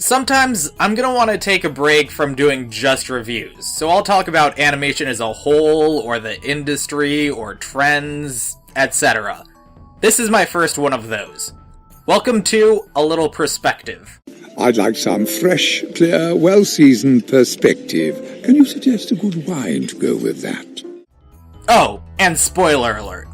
Sometimes I'm gonna want to take a break from doing just reviews, so I'll talk about animation as a whole, or the industry, or trends, etc. This is my first one of those. Welcome to A Little Perspective. I'd like some fresh, clear, well-seasoned perspective. Can you suggest a good wine to go with that? Oh, and spoiler alert.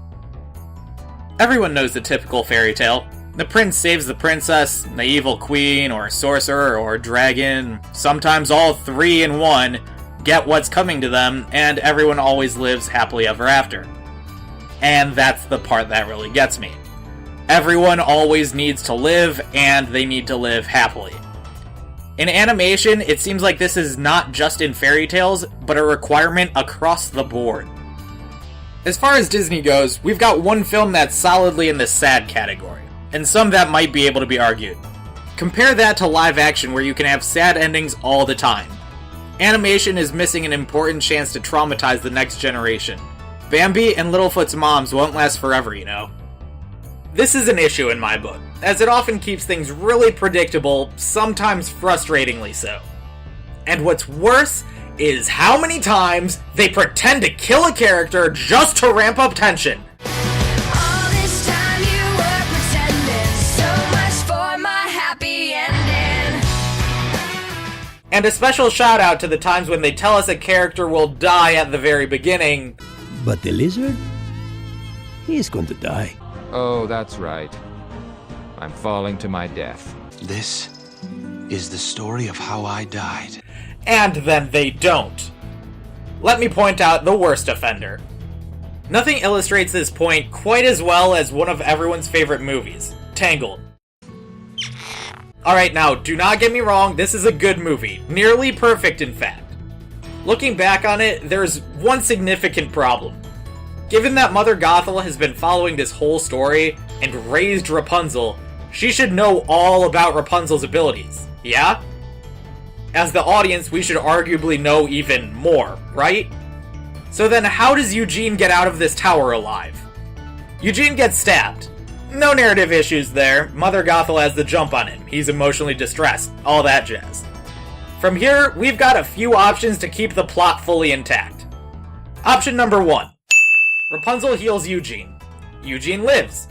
Everyone knows the typical fairy tale. The prince saves the princess, the evil queen, or sorcerer, or dragon, sometimes all three in one, get what's coming to them, and everyone always lives happily ever after. And that's the part that really gets me. Everyone always needs to live, and they need to live happily. In animation, it seems like this is not just in fairy tales, but a requirement across the board. As far as Disney goes, we've got one film that's solidly in the sad category, and some that might be able to be argued. Compare that to live action where you can have sad endings all the time. Animation is missing an important chance to traumatize the next generation. Bambi and Littlefoot's moms won't last forever, you know. This is an issue in my book, as it often keeps things really predictable, sometimes frustratingly so. And what's worse is how many times they pretend to kill a character just to ramp up tension. And a special shout out to the times when they tell us a character will die at the very beginning. But the lizard? He's going to die. Oh, that's right. I'm falling to my death. This is the story of how I died. And then they don't. Let me point out the worst offender. Nothing illustrates this point quite as well as one of everyone's favorite movies, Tangled. Alright, now, do not get me wrong, this is a good movie. Nearly perfect, in fact. Looking back on it, there's one significant problem. Given that Mother Gothel has been following this whole story and raised Rapunzel, she should know all about Rapunzel's abilities, yeah? As the audience, we should arguably know even more, right? So then how does Eugene get out of this tower alive? Eugene gets stabbed. No narrative issues there. Mother Gothel has the jump on him. He's emotionally distressed. All that jazz. From here, we've got a few options to keep the plot fully intact. Option number 1. Rapunzel heals Eugene. Eugene lives.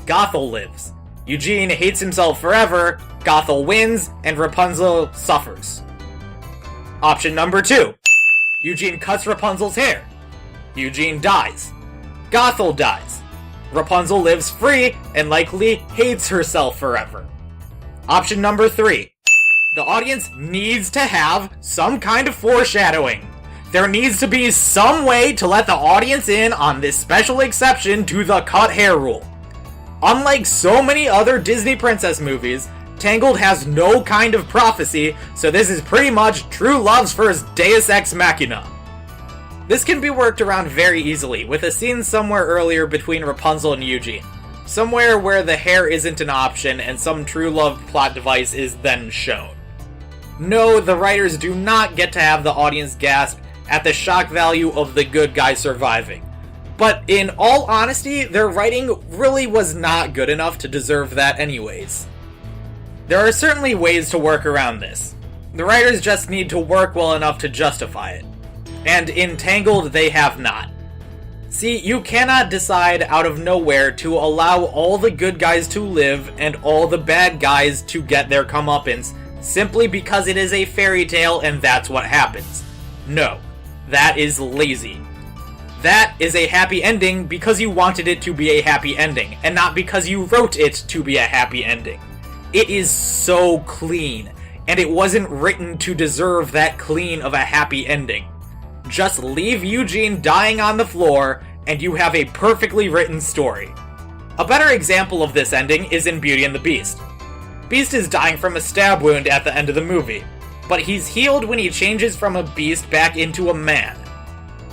Gothel lives. Eugene hates himself forever, Gothel wins, and Rapunzel suffers. Option number 2. Eugene cuts Rapunzel's hair. Eugene dies. Gothel dies. Rapunzel lives free and likely hates herself forever. Option number 3. The audience needs to have some kind of foreshadowing. There needs to be some way to let the audience in on this special exception to the cut hair rule. Unlike so many other Disney princess movies, Tangled has no kind of prophecy, so this is pretty much true love's first Deus Ex Machina. This can be worked around very easily, with a scene somewhere earlier between Rapunzel and Eugene. Somewhere where the hair isn't an option and some true love plot device is then shown. No, the writers do not get to have the audience gasp at the shock value of the good guy surviving. But in all honesty, their writing really was not good enough to deserve that anyways. There are certainly ways to work around this. The writers just need to work well enough to justify it. And in Tangled, they have not. See, you cannot decide out of nowhere to allow all the good guys to live and all the bad guys to get their comeuppance simply because it is a fairy tale and that's what happens. No, that is lazy. That is a happy ending because you wanted it to be a happy ending, and not because you wrote it to be a happy ending. It is so clean, and it wasn't written to deserve that clean of a happy ending. Just leave Eugene dying on the floor, and you have a perfectly written story. A better example of this ending is in Beauty and the Beast. Beast is dying from a stab wound at the end of the movie, but he's healed when he changes from a beast back into a man.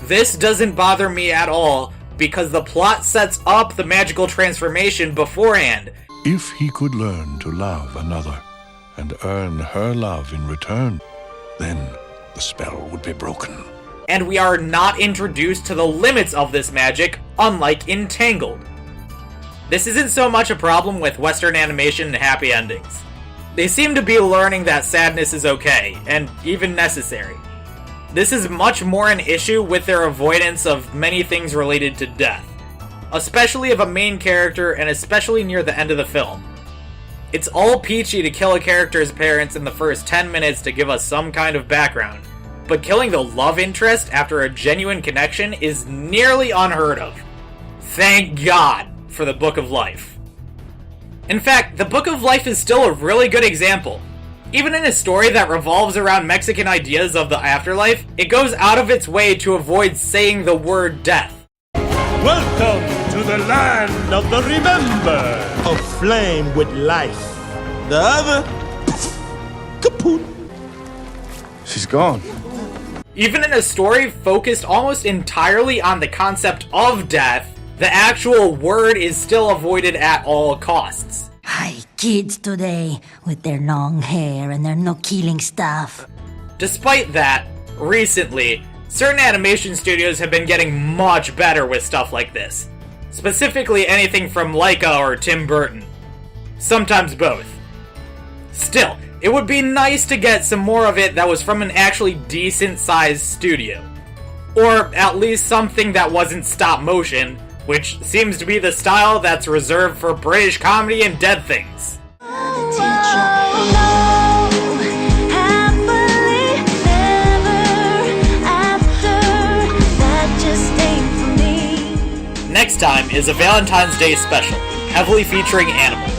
This doesn't bother me at all, because the plot sets up the magical transformation beforehand. If he could learn to love another, and earn her love in return, then the spell would be broken. And we are not introduced to the limits of this magic, unlike in Tangled. This isn't so much a problem with Western animation and happy endings. They seem to be learning that sadness is okay, and even necessary. This is much more an issue with their avoidance of many things related to death, especially of a main character and especially near the end of the film. It's all peachy to kill a character's parents in the first 10 minutes to give us some kind of background, but killing the love interest after a genuine connection is nearly unheard of. Thank God for the Book of Life. In fact, the Book of Life is still a really good example. Even in a story that revolves around Mexican ideas of the afterlife, it goes out of its way to avoid saying the word death. Welcome to the land of the remember, aflame with life. The other, kaput. She's gone. Even in a story focused almost entirely on the concept of death, the actual word is still avoided at all costs. Hi, kids today, with their long hair and their no-killing stuff. Despite that, recently, certain animation studios have been getting much better with stuff like this. Specifically anything from Laika or Tim Burton. Sometimes both. Still, it would be nice to get some more of it that was from an actually decent-sized studio. Or at least something that wasn't stop motion, which seems to be the style that's reserved for British comedy and dead things. Next time is a Valentine's Day special, heavily featuring animals.